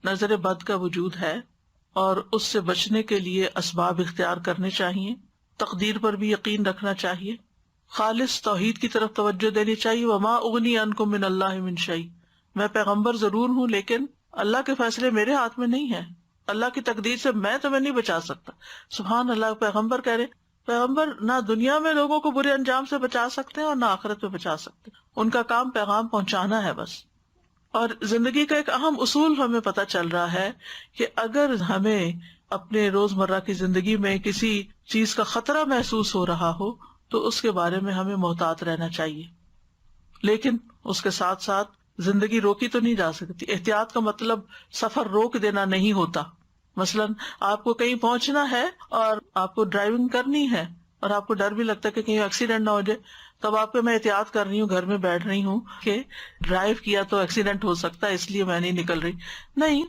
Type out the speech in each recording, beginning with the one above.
نظر بد کا وجود ہے اور اس سے بچنے کے لیے اسباب اختیار کرنے چاہیے، تقدیر پر بھی یقین رکھنا چاہیے، خالص توحید کی طرف توجہ دینی چاہیے. وما اغنی عنکم من اللہ من شیء، میں پیغمبر ضرور ہوں لیکن اللہ کے فیصلے میرے ہاتھ میں نہیں ہیں، اللہ کی تقدیر سے میں تمہیں نہیں بچا سکتا. سبحان اللہ. پیغمبر کہہ رہے پیغمبر نہ دنیا میں لوگوں کو برے انجام سے بچا سکتے ہیں اور نہ آخرت میں بچا سکتے، ان کا کام پیغام پہنچانا ہے بس. اور زندگی کا ایک اہم اصول ہمیں پتہ چل رہا ہے کہ اگر ہمیں اپنے روزمرہ کی زندگی میں کسی چیز کا خطرہ محسوس ہو رہا ہو تو اس کے بارے میں ہمیں محتاط رہنا چاہیے، لیکن اس کے ساتھ ساتھ زندگی روکی تو نہیں جا سکتی. احتیاط کا مطلب سفر روک دینا نہیں ہوتا. مثلاً آپ کو کہیں پہنچنا ہے اور آپ کو ڈرائیونگ کرنی ہے اور آپ کو ڈر بھی لگتا ہے کہ کہیں ایکسیڈنٹ نہ ہو جائے، تب آپ کو میں احتیاط کر رہی ہوں، گھر میں بیٹھ رہی ہوں کہ ڈرائیو کیا تو ایکسیڈنٹ ہو سکتا ہے اس لیے میں نہیں نکل رہی. نہیں،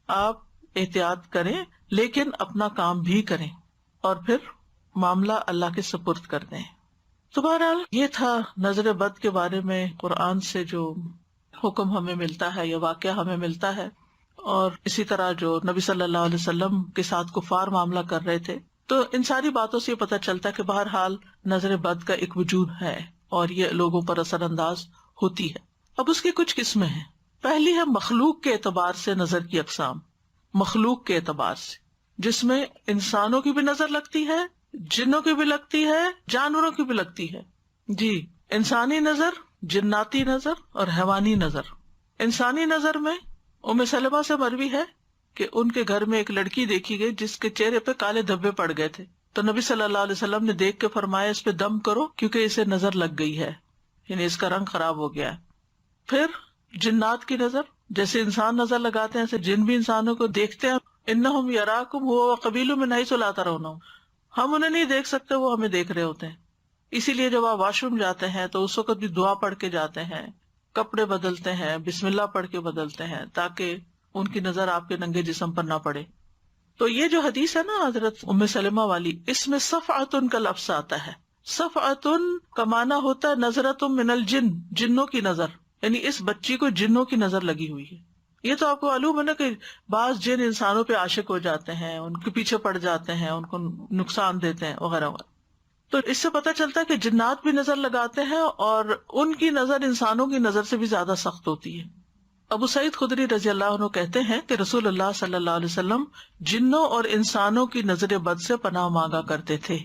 آپ احتیاط کریں لیکن اپنا کام بھی کریں اور پھر معاملہ اللہ کے سپرد کر دیں. تو بہرحال یہ تھا نظر بد کے بارے میں قرآن سے جو حکم ہمیں ملتا ہے یا واقعہ ہمیں ملتا ہے، اور اسی طرح جو نبی صلی اللہ علیہ وسلم کے ساتھ کفار معاملہ کر رہے تھے. تو ان ساری باتوں سے یہ پتہ چلتا ہے کہ بہرحال نظر بد کا ایک وجود ہے اور یہ لوگوں پر اثر انداز ہوتی ہے. اب اس کی کچھ قسمیں ہیں. پہلی ہے مخلوق کے اعتبار سے نظر کی اقسام. مخلوق کے اعتبار سے جس میں انسانوں کی بھی نظر لگتی ہے، جنوں کی بھی لگتی ہے، جانوروں کی بھی لگتی ہے. جی، انسانی نظر، جناتی نظر اور حیوانی نظر. انسانی نظر میں ام سلمہ سے مروی ہے کہ ان کے گھر میں ایک لڑکی دیکھی گئی جس کے چہرے پہ کالے دھبے پڑ گئے تھے. تو نبی صلی اللہ علیہ وسلم نے دیکھ کے فرمایا اس پہ دم کرو کیونکہ اسے نظر لگ گئی ہے، یعنی اس کا رنگ خراب ہو گیا ہے. پھر جنات کی نظر، جیسے انسان نظر لگاتے ہیں ایسے جن بھی انسانوں کو دیکھتے ہیں. انہم یراکم هو وقبیلہ من حیث لا ترونہم، ہم انہیں نہیں دیکھ سکتے، وہ ہمیں دیکھ رہے ہوتے ہیں. اسی لیے جب آپ واش روم جاتے ہیں تو اس وقت بھی دعا پڑھ کے جاتے ہیں، کپڑے بدلتے ہیں، بسم اللہ پڑھ کے بدلتے ہیں تاکہ ان کی نظر آپ کے ننگے جسم پر نہ پڑے. تو یہ جو حدیث ہے نا حضرت ام سلمہ والی، اس میں صفعۃ کا لفظ آتا ہے. صفعۃ کا معنی ہوتا ہے نظرۃ من الجن، جنوں کی نظر، یعنی اس بچی کو جنوں کی نظر لگی ہوئی ہے. یہ تو آپ کو معلوم ہے نا کہ بعض جن انسانوں پہ عاشق ہو جاتے ہیں، ان کے پیچھے پڑ جاتے ہیں، ان کو نقصان دیتے ہیں وغیرہ وغیرہ. تو اس سے پتہ چلتا ہے کہ جنات بھی نظر لگاتے ہیں اور ان کی نظر انسانوں کی نظر سے بھی زیادہ سخت ہوتی ہے. ابو سعید خدری رضی اللہ عنہ کہتے ہیں کہ رسول اللہ صلی اللہ علیہ وسلم جنوں اور انسانوں کی نظر بد سے پناہ مانگا کرتے تھے،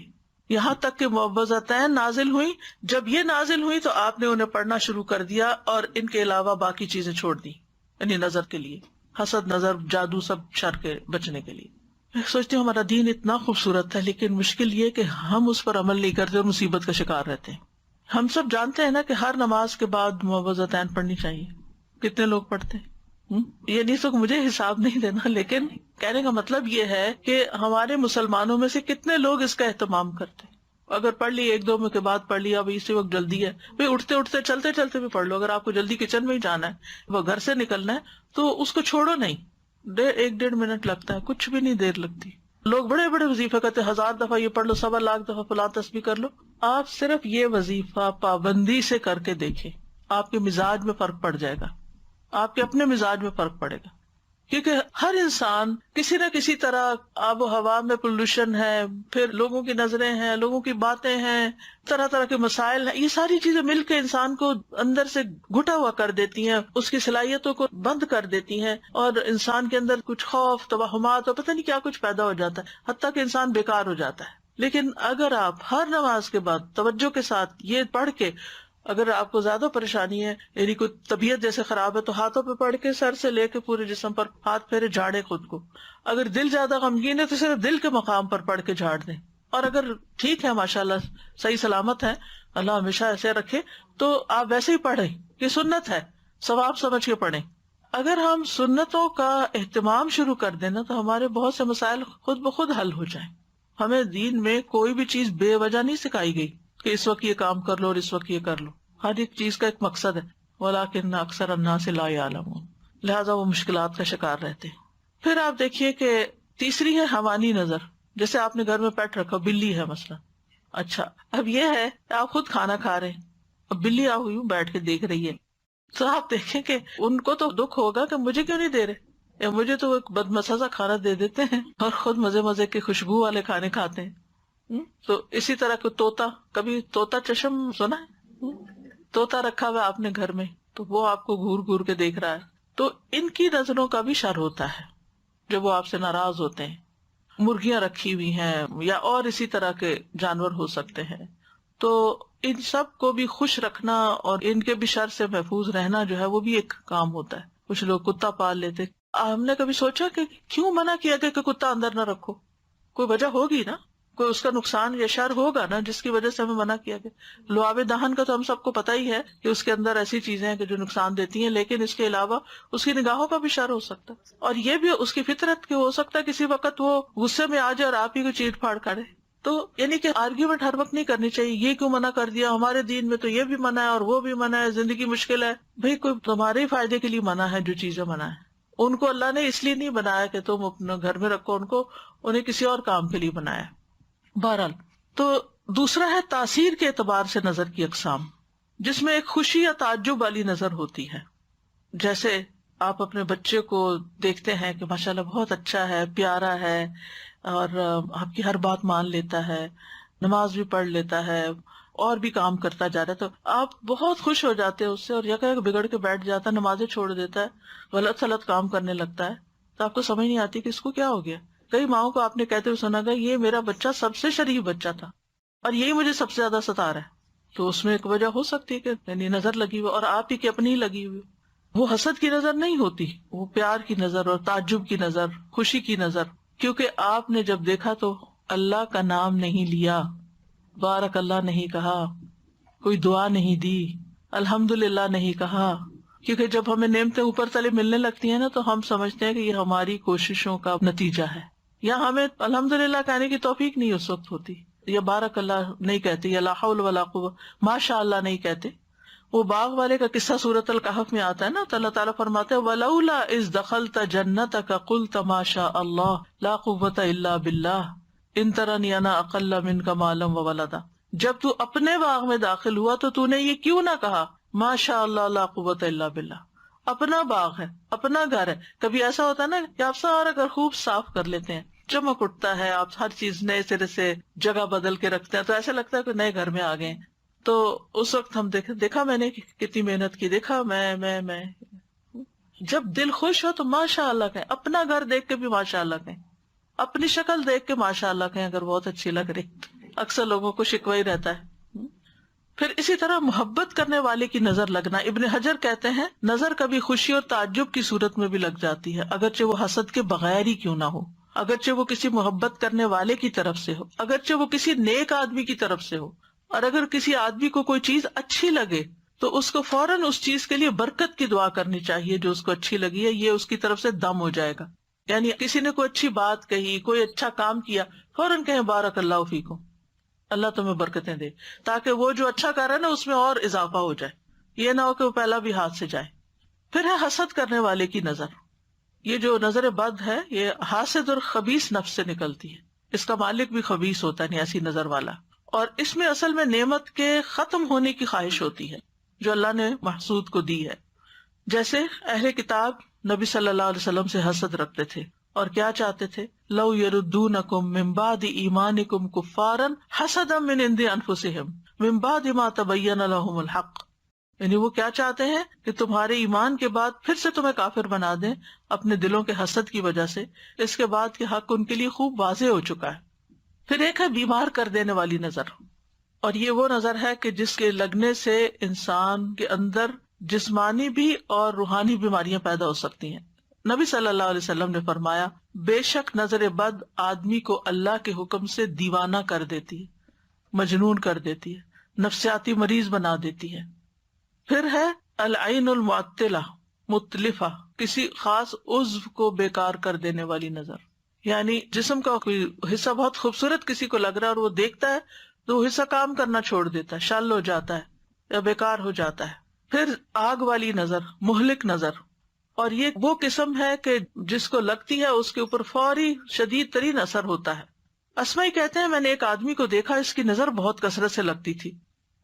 یہاں تک کہ معوذتین نازل ہوئی. جب یہ نازل ہوئی تو آپ نے انہیں پڑھنا شروع کر دیا اور ان کے علاوہ باقی چیزیں چھوڑ دی، یعنی نظر کے لیے، حسد، نظر، جادو، سب شر کے بچنے کے لیے. میں سوچتی ہوں ہمارا دین اتنا خوبصورت ہے لیکن مشکل یہ کہ ہم اس پر عمل نہیں کرتے اور مصیبت کا شکار رہتے ہیں. ہم سب جانتے ہیں نا کہ ہر نماز کے بعد معوذتین پڑھنی چاہیے. کتنے لوگ پڑھتے ہیں؟ یہ نہیں تو مجھے حساب نہیں دینا، لیکن کہنے کا مطلب یہ ہے کہ ہمارے مسلمانوں میں سے کتنے لوگ اس کا اہتمام کرتے ہیں. اگر پڑھ لی ایک دو میں کے بعد پڑھ لیا، اب اسی وقت جلدی ہے، بھائی اٹھتے اٹھتے چلتے چلتے بھی پڑھ لو. اگر آپ کو جلدی کچن میں ہی جانا ہے، وہ گھر سے نکلنا ہے، تو اس کو چھوڑو نہیں. 1-1.5 منٹ لگتا ہے، کچھ بھی نہیں دیر لگتی. لوگ بڑے بڑے وظیفے کرتے 1000 دفعہ یہ پڑھ لو، 1.25 دفعہ فلاں تسبیح کر لو. آپ صرف یہ وظیفہ پابندی سے کر کے دیکھیں، آپ کے مزاج میں فرق پڑ جائے گا، آپ کے اپنے مزاج میں فرق پڑے گا. کیونکہ ہر انسان کسی نہ کسی طرح، آب و ہوا میں پولوشن ہے، پھر لوگوں کی نظریں ہیں، لوگوں کی باتیں ہیں، طرح طرح کے مسائل ہیں، یہ ساری چیزیں مل کے انسان کو اندر سے گھٹا ہوا کر دیتی ہیں، اس کی صلاحیتوں کو بند کر دیتی ہیں، اور انسان کے اندر کچھ خوف، توہمات اور پتہ نہیں کیا کچھ پیدا ہو جاتا ہے، حتیٰ کہ انسان بیکار ہو جاتا ہے. لیکن اگر آپ ہر نماز کے بعد توجہ کے ساتھ یہ پڑھ کے، اگر آپ کو زیادہ پریشانی ہے، یعنی کوئی طبیعت جیسے خراب ہے، تو ہاتھوں پہ پڑھ کے سر سے لے کے پورے جسم پر ہاتھ پھیرے، جھاڑے خود کو. اگر دل زیادہ غمگین ہے تو صرف دل کے مقام پر پڑھ کے جھاڑ دیں. اور اگر ٹھیک ہے، ماشاءاللہ صحیح سلامت ہے، اللہ ہمیشہ ایسے رکھے، تو آپ ویسے ہی پڑھیں. یہ سنت ہے، ثواب سمجھ کے پڑھیں. اگر ہم سنتوں کا اہتمام شروع کر دیں نا تو ہمارے بہت سے مسائل خود بخود حل ہو جائیں. ہمیں دین میں کوئی بھی چیز بے وجہ نہیں سکھائی گئی کہ اس وقت یہ کام کر لو اور اس وقت یہ کر لو. ہر ایک چیز کا ایک مقصد ہے. وَلَٰكِنَّ أَكْثَرَ النَّاسِ لَا يَعْلَمُونَ، لہٰذا وہ مشکلات کا شکار رہتے ہیں. پھر آپ دیکھیے کہ تیسری ہے حیوانی نظر. جیسے آپ نے گھر میں پیٹ رکھا، بلی ہے مثلا. اچھا، اب یہ ہے کہ آپ خود کھانا کھا رہے ہیں، اب بلی ہوئی بیٹھ کے دیکھ رہی ہے، تو آپ دیکھیں کہ ان کو تو دکھ ہوگا کہ مجھے کیوں نہیں دے رہے. یا مجھے تو ایک بدمزہ کھانا دے دیتے ہیں اور خود مزے مزے کے خوشبو والے کھانے کھاتے ہیں. تو اسی طرح کو طوطا، کبھی طوطا چشم سنا ہے؟ طوطا رکھا ہوا آپ نے گھر میں، تو وہ آپ کو گھور گھور کے دیکھ رہا ہے. تو ان کی نظروں کا بھی شر ہوتا ہے جب وہ آپ سے ناراض ہوتے ہیں. مرغیاں رکھی ہوئی ہیں یا اور اسی طرح کے جانور ہو سکتے ہیں، تو ان سب کو بھی خوش رکھنا اور ان کے بھی شر سے محفوظ رہنا جو ہے وہ بھی ایک کام ہوتا ہے. کچھ لوگ کتا پال لیتے. ہم نے کبھی سوچا کہ کیوں منع کیا گیا کہ کتا اندر نہ رکھو؟ کوئی وجہ ہوگی نا، کوئی اس کا نقصان یا شر ہوگا نا جس کی وجہ سے ہمیں منع کیا گیا. لعاب دہن کا تو ہم سب کو پتہ ہی ہے کہ اس کے اندر ایسی چیزیں ہیں کہ جو نقصان دیتی ہیں، لیکن اس کے علاوہ اس کی نگاہوں کا بھی شر ہو سکتا ہے، اور یہ بھی اس کی فطرت کہ ہو سکتا ہے کسی وقت وہ غصے میں آ جائے اور آپ ہی کو چیٹ پھاڑ کرے. تو یعنی کہ آرگیومنٹ ہر وقت نہیں کرنی چاہیے، یہ کیوں منع کر دیا، ہمارے دین میں تو یہ بھی منع ہے اور وہ بھی منع ہے، زندگی مشکل ہے. بھئی کوئی تمہارے ہی فائدے کے لیے منع ہے جو چیزیں منع ہے. ان کو اللہ نے اس لیے نہیں بنایا کہ تم اپنے گھر میں رکھو ان کو، انہیں کسی اور کام کے لیے بنایا. بہرحال تو دوسرا ہے تاثیر کے اعتبار سے نظر کی اقسام، جس میں ایک خوشی یا تعجب والی نظر ہوتی ہے. جیسے آپ اپنے بچے کو دیکھتے ہیں کہ ماشاءاللہ بہت اچھا ہے، پیارا ہے، اور آپ کی ہر بات مان لیتا ہے، نماز بھی پڑھ لیتا ہے اور بھی کام کرتا جا رہا ہے، تو آپ بہت خوش ہو جاتے ہیں اس سے. اور یکا یک بگڑ کے بیٹھ جاتا ہے، نمازیں چھوڑ دیتا ہے، غلط سلط کام کرنے لگتا ہے، تو آپ کو سمجھ نہیں آتی کہ اس کو کیا ہو گیا. کئی ماؤں کو آپ نے کہتے ہوئے سنا گا یہ میرا بچہ سب سے شریف بچہ تھا اور یہی مجھے سب سے زیادہ ستا رہا ہے. تو اس میں ایک وجہ ہو سکتی ہے کہ یعنی نظر لگی ہوئی اور آپ ہی کی اپنی ہی لگی ہوئی. وہ حسد کی نظر نہیں ہوتی، وہ پیار کی نظر اور تعجب کی نظر، خوشی کی نظر. کیونکہ آپ نے جب دیکھا تو اللہ کا نام نہیں لیا، بارک اللہ نہیں کہا، کوئی دعا نہیں دی، الحمدللہ نہیں کہا. کیونکہ جب ہمیں نعمتیں اوپر تلے ملنے لگتی ہیں نا تو ہم سمجھتے ہیں کہ یہ ہماری کوششوں کا نتیجہ ہے، یا ہمیں الحمدللہ کہنے کی توفیق نہیں اس وقت ہوتی، یا بارک اللہ نہیں کہتے، یا لا حول ولا قوة ماشاء اللہ نہیں کہتے. وہ باغ والے کا قصہ سورۃ الکہف میں آتا ہے نا، تو اللہ تعالیٰ فرماتے ہیں وَلَوْلَا إِذْ دَخَلْتَ جَنَّتَكَ قُلْتَ مَا شَاءَ اللَّهُ لَا قُوَّةَ إِلَّا بِاللَّهِ إِن تَرَنِي أَنَا أَقَلَّ مِنْكَ مَالًا وَوَلَدًا. جب تو اپنے باغ میں داخل ہوا تو نے یہ کیوں نہ کہا ما شاء اللہ لا قوت الا باللہ. اپنا باغ ہے، اپنا گھر ہے. کبھی ایسا ہوتا ہے نا کہ آپ سارا گھر خوب صاف کر لیتے ہیں، چمک اٹھتا ہے، آپ ہر چیز نئے سرے سے جگہ بدل کے رکھتے ہیں، تو ایسا لگتا ہے کہ نئے گھر میں آ گئے. تو اس وقت ہم دیکھا میں نے کتنی محنت کی، دیکھا میں جب دل خوش ہو تو ماشاء اللہ کہیں، اپنا گھر دیکھ کے بھی ماشاء اللہ کہیں، اپنی شکل دیکھ کے ماشاء اللہ کہیں اگر بہت اچھی لگ رہی. اکثر لوگوں کو شکوہ ہی رہتا ہے. پھر اسی طرح محبت کرنے والے کی نظر لگنا. ابن حجر کہتے ہیں نظر کبھی خوشی اور تعجب کی صورت میں بھی لگ جاتی ہے، اگرچہ وہ حسد کے بغیر ہی کیوں نہ ہو، اگرچہ وہ کسی محبت کرنے والے کی طرف سے ہو، اگرچہ وہ کسی نیک آدمی کی طرف سے ہو. اور اگر کسی آدمی کو کوئی چیز اچھی لگے تو اس کو فوراً اس چیز کے لیے برکت کی دعا کرنی چاہیے جو اس کو اچھی لگی ہے، یہ اس کی طرف سے دم ہو جائے گا. یعنی کسی نے کوئی اچھی بات کہی، کوئی اچھا کام کیا، فوراً کہیں بارک اللہ فیکم، اللہ تمہیں برکتیں دے، تاکہ وہ جو اچھا کر رہا ہے نا اس میں اور اضافہ ہو جائے، یہ نہ ہو کہ وہ پہلا بھی ہاتھ سے جائے. پھر ہے حسد کرنے والے کی نظر. یہ جو نظر بد ہے یہ حاسد اور خبیث نفس سے نکلتی ہے، اس کا مالک بھی خبیث ہوتا ہے، ایسی نظر والا. اور اس میں اصل میں نعمت کے ختم ہونے کی خواہش ہوتی ہے جو اللہ نے محسود کو دی ہے. جیسے اہل کتاب نبی صلی اللہ علیہ وسلم سے حسد رکھتے تھے اور کیا چاہتے تھے، لو یردونکم من بعد ایمانکم کفارا حسدا من عند انفسہم من بعد ما تبین لہم الحق. یعنی وہ کیا چاہتے ہیں کہ تمہارے ایمان کے بعد پھر سے تمہیں کافر بنا دیں اپنے دلوں کے حسد کی وجہ سے، اس کے بعد کہ حق ان کے لیے خوب واضح ہو چکا ہے. پھر ایک ہے بیمار کر دینے والی نظر، اور یہ وہ نظر ہے کہ جس کے لگنے سے انسان کے اندر جسمانی بھی اور روحانی بیماریاں پیدا ہو سکتی ہیں. نبی صلی اللہ علیہ وسلم نے فرمایا بے شک نظر بد آدمی کو اللہ کے حکم سے دیوانہ کر دیتی ہے، مجنون کر دیتی ہے، نفسیاتی مریض بنا دیتی ہے. پھر ہے العین المعطلہ متلفہ، کسی خاص عضو کو بیکار کر دینے والی نظر. یعنی جسم کا کوئی حصہ بہت خوبصورت کسی کو لگ رہا ہے اور وہ دیکھتا ہے تو وہ حصہ کام کرنا چھوڑ دیتا ہے، شل ہو جاتا ہے یا بیکار ہو جاتا ہے. پھر آگ والی نظر، مہلک نظر، اور یہ وہ قسم ہے کہ جس کو لگتی ہے اس کے اوپر فوری شدید ترین اثر ہوتا ہے. اسمائی کہتے ہیں میں نے ایک آدمی کو دیکھا، اس کی نظر بہت کثرت سے لگتی تھی.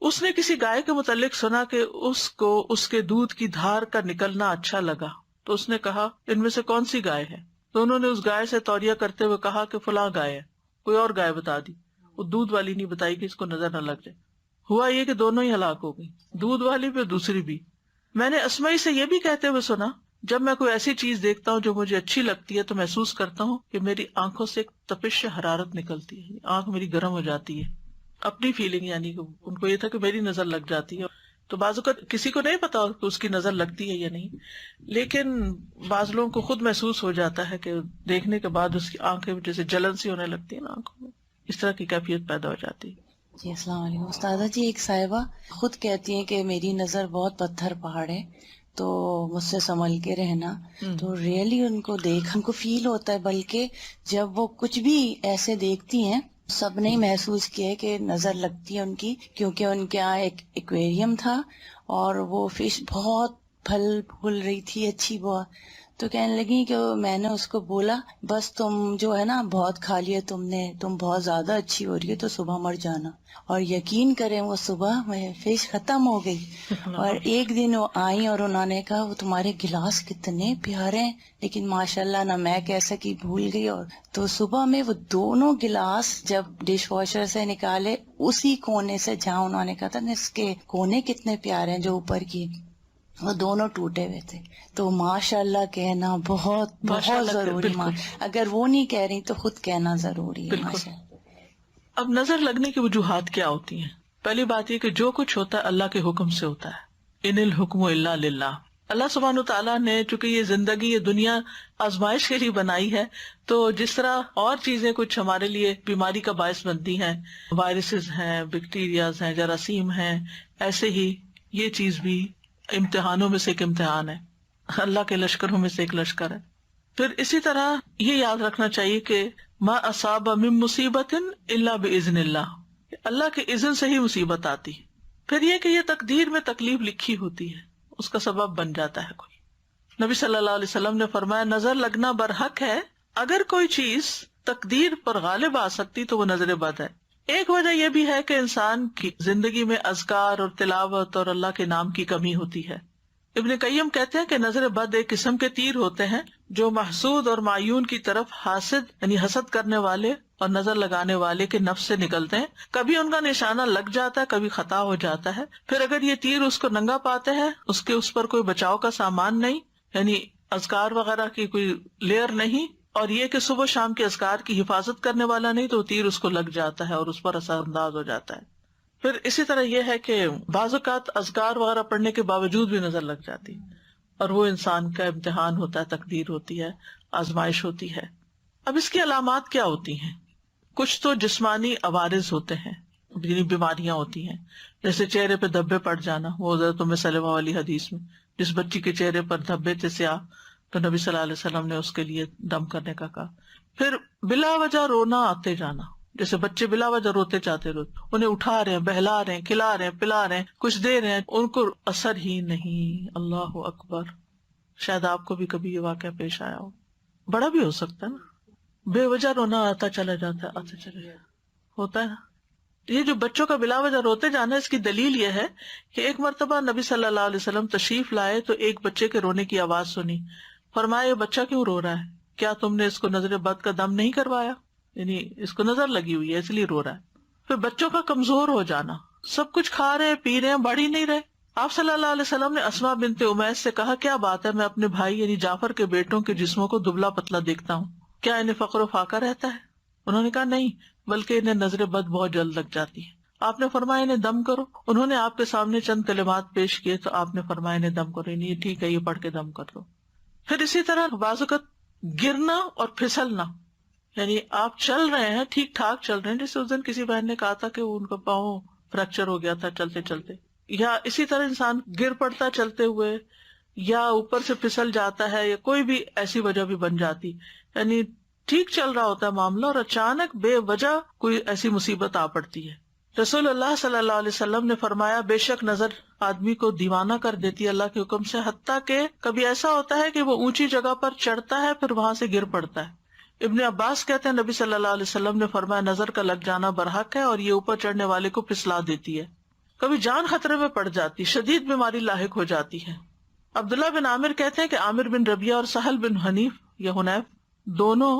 اس نے کسی گائے کے متعلق سنا کہ اس کو اس کے دودھ کی دھار کا نکلنا اچھا لگا تو اس نے کہا ان میں سے کون سی گائے ہے؟ تو انہوں نے اس گائے سے توریہ کرتے ہوئے کہا کہ فلاں گائے ہے. کوئی اور گائے بتا دی. وہ دودھ والی نہیں بتائی کہ اس کو نظر نہ لگ جائے. ہوا یہ کہ دونوں ہی ہلاک ہو گئی, دودھ والی بھی دوسری بھی. میں نے اسمائی سے یہ بھی کہتے ہوئے سنا, جب میں کوئی ایسی چیز دیکھتا ہوں جو مجھے اچھی لگتی ہے تو محسوس کرتا ہوں کہ میری آنکھوں سے ایک تپش حرارت نکلتی ہے, آنکھ میری گرم ہو جاتی ہے. اپنی فیلنگ, یعنی کہ ان کو یہ تھا کہ میری نظر لگ جاتی ہے. تو بعض اوقات کسی کو نہیں پتا کہ اس کی نظر لگتی ہے یا نہیں, لیکن بعض لوگوں کو خود محسوس ہو جاتا ہے کہ دیکھنے کے بعد اس کی آنکھیں جیسے جلن سی ہونے لگتی ہے نا آنکھوں میں, اس طرح کی کیفیت پیدا ہو جاتی ہے. جی السلام علیکم استاذہ جی. ایک صاحبہ خود کہتی ہیں کہ میری نظر بہت پتھر پہاڑ ہے تو مجھ سے سنبھل کے رہنا. تو ریئلی ان کو دیکھ ان کو فیل ہوتا ہے, بلکہ جب وہ کچھ بھی ایسے دیکھتی ہیں سب نے محسوس کیا ہے کہ نظر لگتی ہے ان کی, کیونکہ ان کے یہاں ایک ایکویریم تھا اور وہ فش بہت پھل پھول رہی تھی اچھی بہت. تو کہنے لگی کہ میں نے اس کو بولا بس تم جو ہے نا بہت کھا لیا تم نے, تم بہت زیادہ اچھی ہو رہی ہے تو صبح مر جانا. اور یقین کریں وہ صبح میں فش ختم ہو گئی. اور ایک دن وہ آئیں اور انہوں نے کہا وہ تمہارے گلاس کتنے پیارے ہیں, لیکن ماشاءاللہ نہ میں کہہ سکی, بھول گئی. اور تو صبح میں وہ دونوں گلاس جب ڈش واشر سے نکالے اسی کونے سے جہاں انہوں نے کہا تھا نا اس کے کونے کتنے پیارے ہیں جو اوپر کی, وہ دونوں ٹوٹے ہوئے تھے. تو ماشاء اللہ کہنا بہت بہت ضروری. اگر وہ نہیں کہہ رہی تو خود کہنا ضروری ہے. ماشاء اللہ. اب نظر لگنے کی وجوہات کیا ہوتی ہیں؟ پہلی بات یہ کہ جو کچھ ہوتا ہے اللہ کے حکم سے ہوتا ہے. ان الحکم الا للہ. اللہ سبحانہ تعالیٰ نے چونکہ یہ زندگی یہ دنیا آزمائش کے لیے بنائی ہے, تو جس طرح اور چیزیں کچھ ہمارے لیے بیماری کا باعث بنتی ہیں, وائرسز ہیں, بیکٹیریاز ہیں, جراثیم ہیں, ایسے ہی یہ چیز بھی امتحانوں میں سے ایک امتحان ہے, اللہ کے لشکروں میں سے ایک لشکر ہے. پھر اسی طرح یہ یاد رکھنا چاہیے کہ ما اصاب من مصیبت الا باذن اللہ, اللہ کے اذن سے ہی مصیبت آتی. پھر یہ کہ یہ تقدیر میں تکلیف لکھی ہوتی ہے, اس کا سبب بن جاتا ہے کوئی. نبی صلی اللہ علیہ وسلم نے فرمایا نظر لگنا برحق ہے, اگر کوئی چیز تقدیر پر غالب آ سکتی تو وہ نظر بد ہے. ایک وجہ یہ بھی ہے کہ انسان کی زندگی میں اذکار اور تلاوت اور اللہ کے نام کی کمی ہوتی ہے. ابن قیم کہتے ہیں کہ نظر بد ایک قسم کے تیر ہوتے ہیں جو محسود اور معیون کی طرف حاسد یعنی حسد کرنے والے اور نظر لگانے والے کے نفس سے نکلتے ہیں. کبھی ان کا نشانہ لگ جاتا ہے, کبھی خطا ہو جاتا ہے. پھر اگر یہ تیر اس کو ننگا پاتے ہیں, اس پر کوئی بچاؤ کا سامان نہیں, یعنی اذکار وغیرہ کی کوئی لیئر نہیں, اور یہ کہ صبح شام کے اذکار کی حفاظت کرنے والا نہیں, تو تیر اس کو لگ جاتا ہے اور اس پر اثر انداز ہو جاتا ہے. پھر اسی طرح یہ ہے کہ بعض اوقات اذکار وغیرہ پڑھنے کے باوجود بھی نظر لگ جاتی, اور وہ انسان کا امتحان ہوتا ہے, تقدیر ہوتی ہے, آزمائش ہوتی ہے. اب اس کی علامات کیا ہوتی ہیں؟ کچھ تو جسمانی عوارض ہوتے ہیں, یعنی بیماریاں ہوتی ہیں, جیسے چہرے پہ دھبے پڑ جانا. وہ حضرت ام سلمہ والی حدیث میں جس بچی کے چہرے پر دھبے تھے سیاہ, تو نبی صلی اللہ علیہ وسلم نے اس کے لیے دم کرنے کا کہا. پھر بلا وجہ رونا آتے جانا, جیسے بچے بلا وجہ روتے چاہتے روتے, انہیں اٹھا رہے ہیں, بہلا رہے ہیں, کھلا رہے ہیں, پلا رہے ہیں, کچھ دے رہے ہیں, ان کو اثر ہی نہیں. اللہ اکبر. شاید آپ کو بھی کبھی یہ واقعہ پیش آیا ہو, بڑا بھی ہو سکتا ہے نا, بے وجہ رونا آتا چلا جاتا ہے, آتا چلا جاتا ہوتا ہے نا. یہ جو بچوں کا بلا وجہ روتے جانا, اس کی دلیل یہ ہے کہ ایک مرتبہ نبی صلی اللہ علیہ وسلم تشریف لائے تو ایک بچے کے رونے کی آواز سنی. فرمایا یہ بچہ کیوں رو رہا ہے, کیا تم نے اس کو نظر بد کا دم نہیں کروایا, یعنی اس کو نظر لگی ہوئی ہے اس لیے رو رہا ہے. پھر بچوں کا کمزور ہو جانا, سب کچھ کھا رہے ہیں, پی رہے ہیں, بڑھ ہی نہیں رہے. آپ صلی اللہ علیہ وسلم نے اسما بنت امیس سے کہا کیا بات ہے, میں اپنے بھائی یعنی جعفر کے بیٹوں کے جسموں کو دبلا پتلا دیکھتا ہوں, کیا انہیں فقر و فاقہ رہتا ہے؟ انہوں نے کہا نہیں, بلکہ انہیں نظر بد بہت جلد لگ جاتی ہے. آپ نے فرمایا انہیں دم کرو. انہوں نے آپ کے سامنے چند کلمات پیش کیے تو آپ نے فرمایا انہیں دم کرو, یہ ٹھیک ہے, یہ پڑھ کے دم کر دو. پھر اسی طرح بعض اوقات گرنا اور پھسلنا, یعنی آپ چل رہے ہیں, ٹھیک ٹھاک چل رہے ہیں, جیسے اس دن کسی بہن نے کہا تھا کہ ان کا پاؤں فریکچر ہو گیا تھا چلتے چلتے, یا اسی طرح انسان گر پڑتا چلتے ہوئے, یا اوپر سے پھسل جاتا ہے, یا کوئی بھی ایسی وجہ بھی بن جاتی, یعنی ٹھیک چل رہا ہوتا ہے معاملہ اور اچانک بے وجہ کوئی ایسی مصیبت آ پڑتی ہے. رسول اللہ صلی اللہ علیہ وسلم نے فرمایا بے شک نظر آدمی کو دیوانہ کر دیتی ہے اللہ کے حکم سے, حتیٰ کہ کبھی ایسا ہوتا ہے کہ وہ اونچی جگہ پر چڑھتا ہے پھر وہاں سے گر پڑتا ہے. ابن عباس کہتے ہیں نبی صلی اللہ علیہ وسلم نے فرمایا نظر کا لگ جانا برحق ہے اور یہ اوپر چڑھنے والے کو پھسلا دیتی ہے. کبھی جان خطرے میں پڑ جاتی, شدید بیماری لاحق ہو جاتی ہے. عبداللہ بن عامر کہتے ہیں کہ عامر بن ربیہ اور سہل بن حنیف یا حنیف دونوں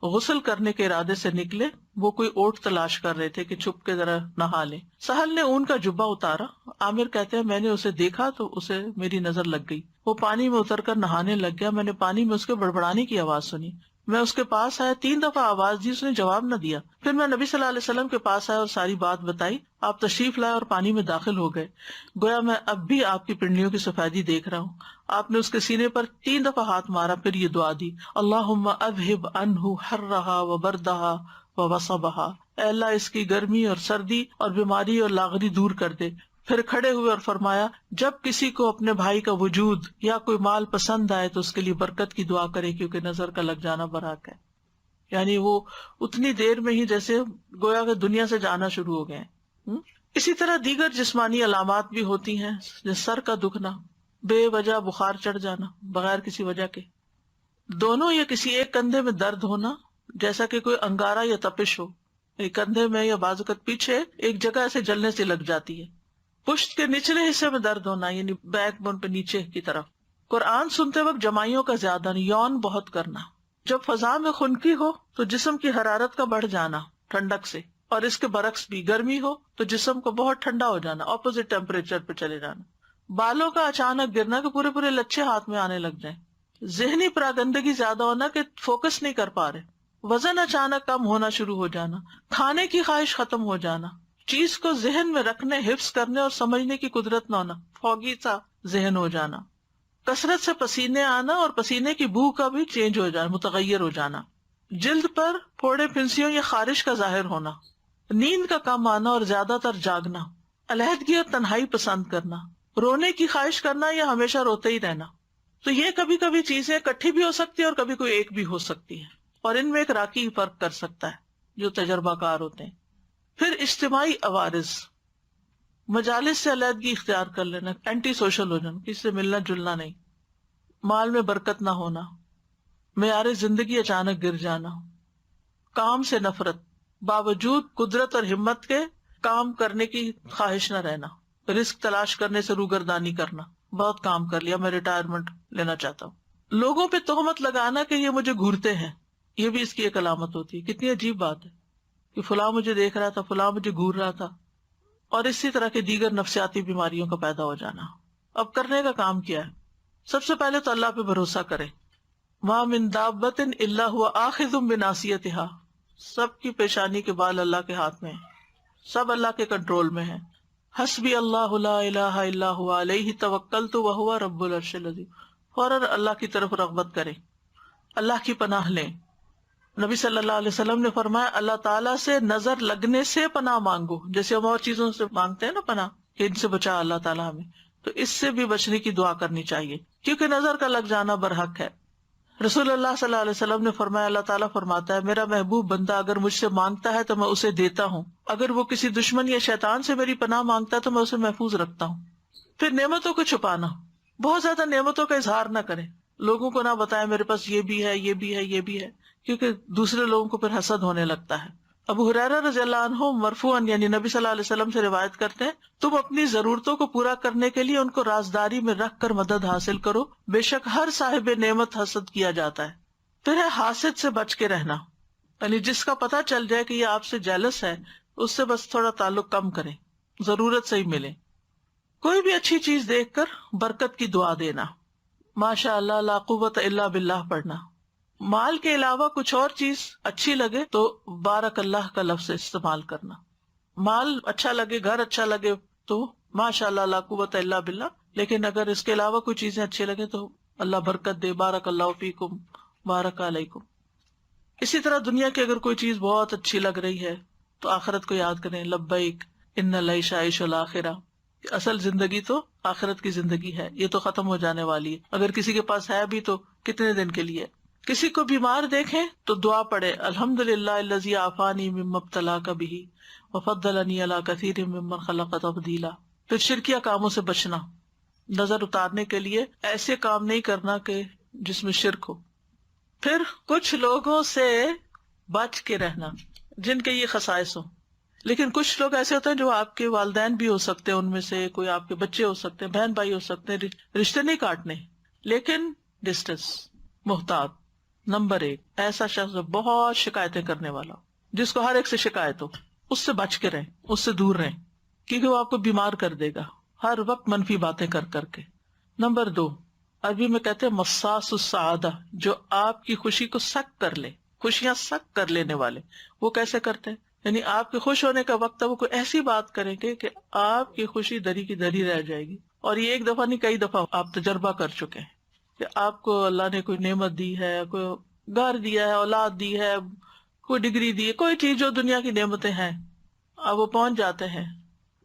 غسل کرنے کے ارادے سے نکلے. وہ کوئی اوٹ تلاش کر رہے تھے کہ چھپ کے ذرا نہا لیں. سہل نے اون کا جبہ اتارا. عامر کہتے ہیں میں نے اسے دیکھا تو اسے میری نظر لگ گئی. وہ پانی میں اتر کر نہانے لگ گیا. میں نے پانی میں اس کے بڑبڑانے کی آواز سنی. میں اس کے پاس آیا, 3 دفعہ آواز دی, اس نے جواب نہ دیا. پھر میں نبی صلی اللہ علیہ وسلم کے پاس آیا اور ساری بات بتائی. آپ تشریف لائے اور پانی میں داخل ہو گئے. گویا میں اب بھی آپ کی پنڈلیوں کی سفیدی دیکھ رہا ہوں. آپ نے اس کے سینے پر 3 دفعہ ہاتھ مارا, پھر یہ دعا دی, اللہم اذہب عنہ حرہا وبردہا ووصبہا, اے اللہ اس کی گرمی اور سردی اور بیماری اور لاغری دور کر دے. پھر کھڑے ہوئے اور فرمایا, جب کسی کو اپنے بھائی کا وجود یا کوئی مال پسند آئے تو اس کے لیے برکت کی دعا کرے, کیونکہ نظر کا لگ جانا برحق ہے. یعنی وہ اتنی دیر میں ہی جیسے گویا کہ دنیا سے جانا شروع ہو گئے. اسی طرح دیگر جسمانی علامات بھی ہوتی ہیں, جیسے سر کا دکھنا, بے وجہ بخار چڑھ جانا بغیر کسی وجہ کے, دونوں یا کسی ایک کندھے میں درد ہونا جیسا کہ کوئی انگارہ یا تپش ہو, کندھے میں یا بازوقت پیچھے ایک جگہ ایسے جلنے سے لگ جاتی ہے. پشت کے نچلے حصے میں درد ہونا, یعنی بیک بون پہ نیچے کی طرف. قرآن سنتے وقت جمائیوں کا زیادہ, یون بہت کرنا. جب فضا میں خنکی ہو تو جسم کی حرارت کا بڑھ جانا ٹھنڈک سے, اور اس کے برعکس بھی گرمی ہو تو جسم کو بہت ٹھنڈا ہو جانا, اپوزٹ ٹیمپریچر پہ چلے جانا. بالوں کا اچانک گرنا کہ پورے پورے لچھے ہاتھ میں آنے لگ جائیں. ذہنی پراگندگی زیادہ ہونا کہ فوکس نہیں کر پا رہے. وزن اچانک کم ہونا شروع ہو جانا. کھانے کی خواہش ختم ہو جانا. چیز کو ذہن میں رکھنے, حفظ کرنے اور سمجھنے کی قدرت نہ ہونا, فوگی سا ذہن ہو جانا. کثرت سے پسینے آنا اور پسینے کی بو کا بھی چینج ہو جانا, متغیر ہو جانا. جلد پر پھوڑے پھنسیوں یا خارش کا ظاہر ہونا. نیند کا کم آنا اور زیادہ تر جاگنا. علیحدگی اور تنہائی پسند کرنا. رونے کی خواہش کرنا یا ہمیشہ روتے ہی رہنا. تو یہ کبھی کبھی چیزیں اکٹھی بھی ہو سکتی ہے اور کبھی کوئی ایک بھی ہو سکتی ہے, اور ان میں ایک راکی فرق کر سکتا ہے جو تجربہ کار ہوتے ہیں. پھر اجتماعی عوارض, مجالس سے علیحدگی اختیار کر لینا, اینٹی سوشل ہو جانا, کسی سے ملنا جلنا نہیں. مال میں برکت نہ ہونا. معیار زندگی اچانک گر جانا. کام سے نفرت, باوجود قدرت اور ہمت کے کام کرنے کی خواہش نہ رہنا. رزق تلاش کرنے سے روگردانی کرنا, بہت کام کر لیا, میں ریٹائرمنٹ لینا چاہتا ہوں. لوگوں پہ تہمت لگانا کہ یہ مجھے گھورتے ہیں, یہ بھی اس کی ایک علامت ہوتی ہے. کتنی عجیب بات ہے کہ فلاں مجھے دیکھ رہا تھا, فلاں مجھے گھور رہا تھا. اور اسی طرح کے دیگر نفسیاتی بیماریوں کا پیدا ہو جانا. اب کرنے کا کام کیا ہے؟ سب سے پہلے تو اللہ پہ بھروسہ کریں. مَا مِن دَابَّةٍ إِلَّا هُوَ آخِذٌ بِنَاصِيَتِهَا, سب کی پیشانی کے بال اللہ کے ہاتھ میں ہیں, سب اللہ کے کنٹرول میں ہیں. حسبی اللہ لا الہ الا هو علیہ توکلت وہو رب العرش العظیم. فوراً اللہ کی طرف رغبت کریں, اللہ کی پناہ لیں. نبی صلی اللہ علیہ وسلم نے فرمایا اللہ تعالیٰ سے نظر لگنے سے پناہ مانگو, جیسے ہم اور چیزوں سے مانگتے ہیں نا پناہ کہ ان سے بچا اللہ تعالیٰ ہمیں, تو اس سے بھی بچنے کی دعا کرنی چاہیے, کیونکہ نظر کا لگ جانا برحق ہے. رسول اللہ صلی اللہ علیہ وسلم نے فرمایا اللہ تعالیٰ فرماتا ہے میرا محبوب بندہ اگر مجھ سے مانگتا ہے تو میں اسے دیتا ہوں, اگر وہ کسی دشمن یا شیطان سے میری پناہ مانگتا ہے تو میں اسے محفوظ رکھتا ہوں. پھر نعمتوں کو چھپانا, بہت زیادہ نعمتوں کا اظہار نہ کریں, لوگوں کو نہ بتائیں میرے پاس یہ بھی ہے یہ بھی ہے یہ بھی ہے, کیونکہ دوسرے لوگوں کو پھر حسد ہونے لگتا ہے. ابو ہریرہ رضی اللہ عنہ مرفوعاً یعنی نبی صلی اللہ علیہ وسلم سے روایت کرتے ہیں تم اپنی ضرورتوں کو پورا کرنے کے لیے ان کو رازداری میں رکھ کر مدد حاصل کرو, بے شک ہر صاحب نعمت حسد کیا جاتا ہے. پھر ہے حاسد سے بچ کے رہنا, یعنی جس کا پتہ چل جائے کہ یہ آپ سے جیلس ہے اس سے بس تھوڑا تعلق کم کریں, ضرورت سے ہی ملے. کوئی بھی اچھی چیز دیکھ کر برکت کی دعا دینا, ماشاء اللہ لا قوت الا باللہ پڑھنا. مال کے علاوہ کچھ اور چیز اچھی لگے تو بارک اللہ کا لفظ استعمال کرنا. مال اچھا لگے, گھر اچھا لگے تو ماشاء اللہ لا قوت الا باللہ, لیکن اگر اس کے علاوہ کوئی چیزیں اچھی لگے تو اللہ برکت دے, بارک اللہ فیکم بارک علیکم. اسی طرح دنیا کی اگر کوئی چیز بہت اچھی لگ رہی ہے تو آخرت کو یاد کریں, لبیک ان العیش عیش الاخرہ, اصل زندگی تو آخرت کی زندگی ہے, یہ تو ختم ہو جانے والی ہے. اگر کسی کے پاس ہے بھی تو کتنے دن کے لیے. کسی کو بیمار دیکھیں تو دعا پڑھے الحمدللہ الذی عافانی مما ابتلاک بہ وفضلنی علی کثیر ممن خلق تفضیلا. پھر شرکیہ کاموں سے بچنا, نظر اتارنے کے لیے ایسے کام نہیں کرنا کہ جس میں شرک ہو. پھر کچھ لوگوں سے بچ کے رہنا جن کے یہ خصائص ہوں, لیکن کچھ لوگ ایسے ہوتے ہیں جو آپ کے والدین بھی ہو سکتے ہیں، ان میں سے کوئی آپ کے بچے ہو سکتے ہیں، بہن بھائی ہو سکتے ہیں، رشتے نہیں کاٹنے، لیکن ڈسٹینس، محتاط۔ نمبر 1 ایسا شخص جو بہت شکایتیں کرنے والا ہو، جس کو ہر ایک سے شکایت ہو، اس سے بچ کے رہیں، اس سے دور رہیں، کیونکہ وہ آپ کو بیمار کر دے گا ہر وقت منفی باتیں کر کر کے۔ نمبر 2 عربی میں کہتے ہیں مصاص السعادہ، جو آپ کی خوشی کو سک کر لے، خوشیاں سک کر لینے والے۔ وہ کیسے کرتے ہیں؟ یعنی آپ کے خوش ہونے کا وقت ہے، وہ کوئی ایسی بات کریں گے کہ آپ کی خوشی دری کی دری رہ جائے گی۔ اور یہ ایک دفعہ نہیں، کئی دفعہ آپ تجربہ کر چکے ہیں کہ آپ کو اللہ نے کوئی نعمت دی ہے، کوئی گھر دیا ہے، اولاد دی ہے، کوئی ڈگری دی ہے، کوئی چیز جو دنیا کی نعمتیں ہیں، اب وہ پہنچ جاتے ہیں،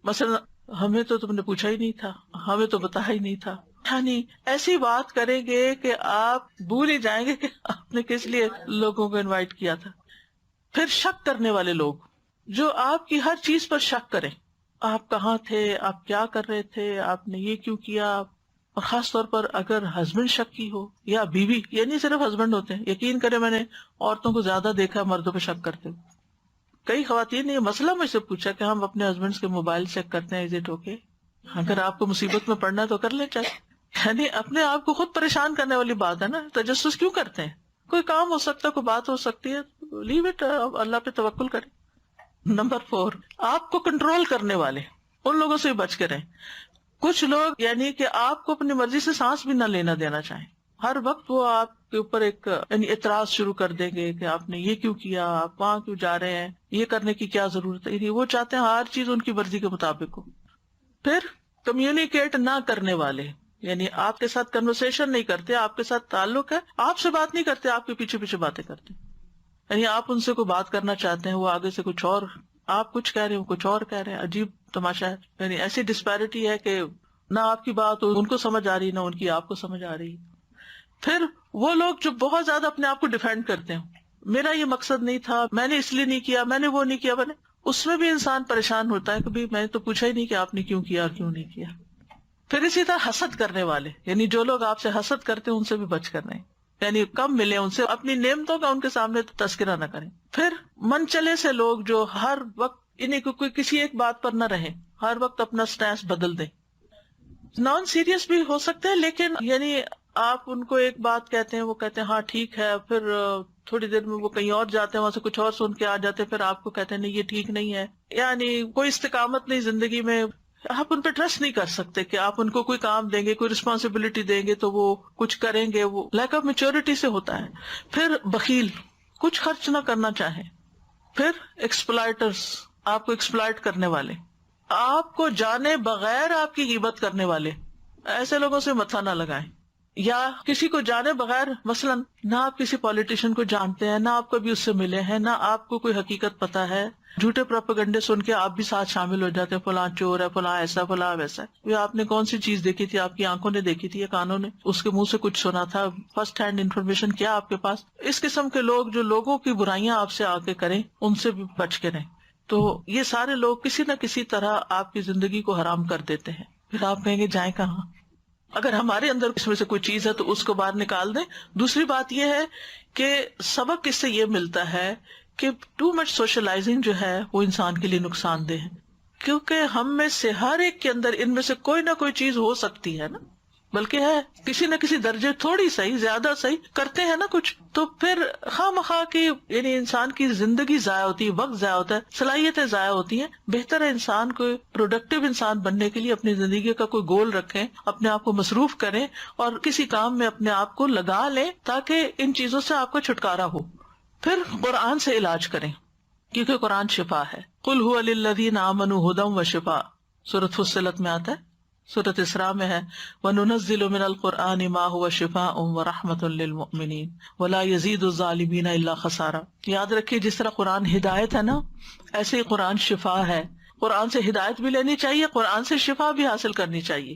مثلا ہمیں تو تم نے پوچھا ہی نہیں تھا، ہمیں تو بتایا ہی نہیں تھا، یعنی ایسی بات کریں گے کہ آپ بھول ہی جائیں گے کہ آپ نے کس لیے لوگوں کو انوائٹ کیا تھا۔ پھر شک کرنے والے لوگ، جو آپ کی ہر چیز پر شک کریں، آپ کہاں تھے، آپ کیا کر رہے تھے، آپ نے یہ کیوں کیا۔ اور خاص طور پر اگر ہسبینڈ شکی ہو یا بیوی، یہ نہیں صرف ہسبینڈ ہوتے ہیں، یقین کریں میں نے عورتوں کو زیادہ دیکھا مردوں پہ شک کرتے ہوئے۔ کئی خواتین نے یہ مسئلہ مجھ سے پوچھا کہ ہم اپنے ہسبینڈ کے موبائل چیک کرتے ہیں، از اٹ اوکے؟ اگر آپ کو مصیبت میں پڑنا ہے تو کر لیں چیک، یعنی اپنے آپ کو خود پریشان کرنے والی بات ہے نا، تجسس کیوں کرتے ہیں؟ کوئی کام ہو سکتا ہے، کوئی بات ہو سکتی ہے، لیو اٹ، اللہ پہ توکل کریں۔ نمبر 4 آپ کو کنٹرول کرنے والے، ان لوگوں سے بھی بچ کے رہیں۔ کچھ لوگ یعنی کہ آپ کو اپنی مرضی سے سانس بھی نہ لینا دینا چاہیں، ہر وقت وہ آپ کے اوپر ایک یعنی اعتراض شروع کر دیں گے کہ آپ نے یہ کیوں کیا، آپ وہاں کیوں جا رہے ہیں، یہ کرنے کی کیا ضرورت ہے، یعنی وہ چاہتے ہیں ہر چیز ان کی مرضی کے مطابق ہو۔ پھر کمیونیکیٹ نہ کرنے والے، یعنی آپ کے ساتھ کنورسیشن نہیں کرتے، آپ کے ساتھ تعلق ہے، آپ سے بات نہیں کرتے، آپ کے پیچھے پیچھے باتیں کرتے ہیں۔ یعنی آپ ان سے کوئی بات کرنا چاہتے ہیں، وہ آگے سے کچھ اور، آپ کچھ کہہ رہے ہیں وہ کچھ اور کہہ رہے ہیں، عجیب تماشا ہے۔ یعنی ایسی ڈسپیرٹی ہے کہ نہ آپ کی بات ان کو سمجھ آ رہی، نہ ان کی آپ کو سمجھ آ رہی۔ پھر وہ لوگ جو بہت زیادہ اپنے آپ کو ڈیفینڈ کرتے ہیں، میرا یہ مقصد نہیں تھا، میں نے اس لیے نہیں کیا، میں نے وہ نہیں کیا، میں نے، اس میں بھی انسان پریشان ہوتا ہے کہ بھئی میں نے تو پوچھا ہی نہیں کہ آپ نے کیوں کیا اور کیوں نہیں کیا۔ پھر اسی طرح حسد کرنے والے، یعنی جو لوگ آپ سے حسد کرتے ہیں ان سے بھی بچ کر رہیں، یعنی کم ملے ان سے، اپنی نعمتوں کا ان کے سامنے تذکرہ نہ کریں۔ پھر من چلے سے لوگ جو ہر وقت انہیں کوئی کسی ایک بات پر نہ رہیں، ہر وقت اپنا سٹینس بدل دیں۔ نان سیریس بھی ہو سکتے ہیں، لیکن یعنی آپ ان کو ایک بات کہتے ہیں، وہ کہتے ہیں ہاں ٹھیک ہے، پھر تھوڑی دیر میں وہ کہیں اور جاتے ہیں، وہاں سے کچھ اور سن کے آ جاتے ہیں، پھر آپ کو کہتے ہیں نہیں یہ ٹھیک نہیں ہے، یعنی کوئی استقامت نہیں زندگی میں۔ آپ ان پہ ٹرسٹ نہیں کر سکتے کہ آپ ان کو کوئی کام دیں گے، کوئی رسپانسبلٹی دیں گے تو وہ کچھ کریں گے، وہ لیک آف میچورٹی سے ہوتا ہے۔ پھر بخیل، کچھ خرچ نہ کرنا چاہیں۔ پھر ایکسپلائٹرز، آپ کو ایکسپلائٹ کرنے والے، آپ کو جانے بغیر آپ کی غیبت کرنے والے، ایسے لوگوں سے متھا نہ لگائیں۔ یا کسی کو جانے بغیر، مثلا نہ آپ کسی پولیٹیشین کو جانتے ہیں، نہ آپ کبھی اس سے ملے ہیں، نہ آپ کو کوئی حقیقت پتا ہے، جھوٹے پروپیگنڈے سن کے آپ بھی ساتھ شامل ہو جاتے ہیں، فلاں چور ہے، فلاں ایسا، فلاں ویسا۔ یہ آپ نے کون سی چیز دیکھی تھی، آپ کی آنکھوں نے دیکھی تھی یا کانوں نے اس کے منہ سے کچھ سنا تھا، فرسٹ ہینڈ انفارمیشن کیا آپ کے پاس؟ اس قسم کے لوگ جو لوگوں کی برائیاں آپ سے آ کے کریں، ان سے بھی بچ کے رہیں۔ تو یہ سارے لوگ کسی نہ کسی طرح آپ کی زندگی کو حرام کر دیتے ہیں۔ پھر آپ کہیں گے جائیں کہاں؟ اگر ہمارے اندر اس میں سے کوئی چیز ہے تو اس کو باہر نکال دیں۔ دوسری بات یہ ہے کہ سبق اس سے یہ ملتا ہے کہ ٹو مچ سوشلائزنگ جو ہے وہ انسان کے لیے نقصان دہ ہے، کیونکہ ہم میں سے ہر ایک کے اندر ان میں سے کوئی نہ کوئی چیز ہو سکتی ہے نا، بلکہ ہے کسی نہ کسی درجے، تھوڑی صحیح زیادہ صحیح کرتے ہیں نا کچھ، تو پھر خواہ مخواہ کی یعنی انسان کی زندگی ضائع ہوتی ہے، وقت ضائع ہوتا ہے، صلاحیتیں ضائع ہوتی ہیں۔ بہتر ہے انسان کو پروڈکٹیو انسان بننے کے لیے اپنی زندگی کا کوئی گول رکھیں، اپنے آپ کو مصروف کریں اور کسی کام میں اپنے آپ کو لگا لیں تاکہ ان چیزوں سے آپ کو چھٹکارا ہو۔ پھر قرآن سے علاج کریں، کیونکہ قرآن شفا ہے۔ قل هو للذین آمنوا ھدی وشفاء، سورۃ فصلت میں آتا ہے، سورۃ اسراء میں ہے، وَنُنَزِّلُ مِنَ الْقُرْآنِ مَا هُوَ شِفَاءٌ وَرَحْمَةٌ لِّلْمُؤْمِنِينَ وَلَا يَزِيدُ الظَّالِمِينَ إِلَّا خَسَارًا۔ یاد رکھیے جس طرح قرآن ہدایت ہے نا، ایسے ہی قرآن شفا ہے۔ قرآن سے ہدایت بھی لینی چاہیے، قرآن سے شفا بھی حاصل کرنی چاہیے۔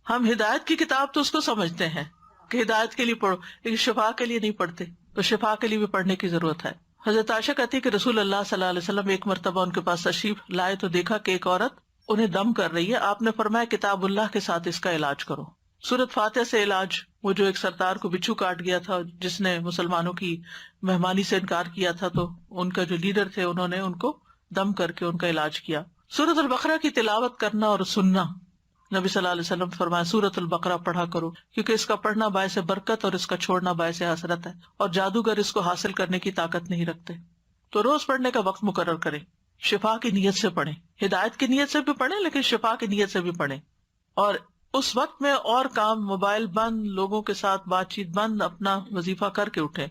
ہم ہدایت کی کتاب تو اس کو سمجھتے ہیں کہ ہدایت کے لیے پڑھو، لیکن شفا کے لیے نہیں پڑھتے، تو شفا کے لیے بھی پڑھنے کی ضرورت ہے۔ حضرت عائشہ کہتی ہے کہ رسول اللہ صلی اللہ علیہ وسلم ایک مرتبہ ان کے پاس تشریف لائے تو دیکھا کہ ایک عورت انہیں دم کر رہی ہے۔ آپ نے فرمایا کتاب اللہ کے ساتھ اس کا علاج کرو۔ سورۃ فاتحہ سے علاج، وہ جو ایک سردار کو بچھو کاٹ گیا تھا جس نے مسلمانوں کی مہمانی سے انکار کیا تھا، تو ان کا جو لیڈر تھے انہوں نے ان کو دم کر کے ان کا علاج کیا. سورۃ البقرہ کی تلاوت کرنا اور سننا، نبی صلی اللہ علیہ وسلم فرمایا سورۃ البقرہ پڑھا کرو، کیونکہ اس کا پڑھنا باعث برکت اور اس کا چھوڑنا باعث حسرت ہے، اور جادوگر اس کو حاصل کرنے کی طاقت نہیں رکھتے. تو روز پڑھنے کا وقت مقرر کریں، شفا کی نیت سے پڑھیں، ہدایت کی نیت سے بھی پڑھیں لیکن شفا کی نیت سے بھی پڑھیں. اور اس وقت میں اور کام، موبائل بند، لوگوں کے ساتھ بات چیت بند، اپنا وظیفہ کر کے اٹھیں.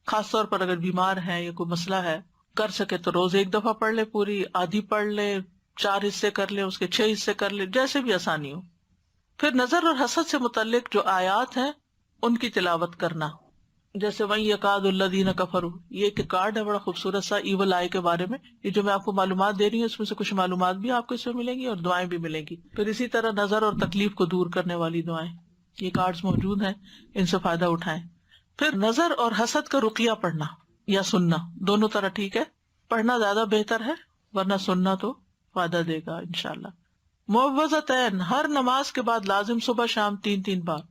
خاص طور پر اگر بیمار ہیں یا کوئی مسئلہ ہے، کر سکے تو روز ایک دفعہ پڑھ لے، پوری آدھی پڑھ لے، 4 حصے کر لے، اس کے 6 حصے کر لے، جیسے بھی آسانی ہو. پھر نظر اور حسد سے متعلق جو آیات ہیں ان کی تلاوت کرنا، جیسے وَإِن يَكَادُ الَّذِينَ كَفَرُوا، یہ ایک کارڈ ہے بڑا خوبصورت سا ایول آئی کے بارے میں. یہ جو میں آپ کو معلومات دے رہی ہوں اس میں سے کچھ معلومات بھی آپ کو اس میں ملیں گی اور دعائیں بھی ملیں گی. پھر اسی طرح نظر اور تکلیف کو دور کرنے والی دعائیں، یہ کارڈز موجود ہیں، ان سے فائدہ اٹھائیں. پھر نظر اور حسد کا رقیہ پڑھنا یا سننا، دونوں طرح ٹھیک ہے، پڑھنا زیادہ بہتر ہے ورنہ سننا تو فائدہ دے گا انشاءاللہ. معوذتین، ہر نماز کے بعد لازم، صبح شام 3 بار،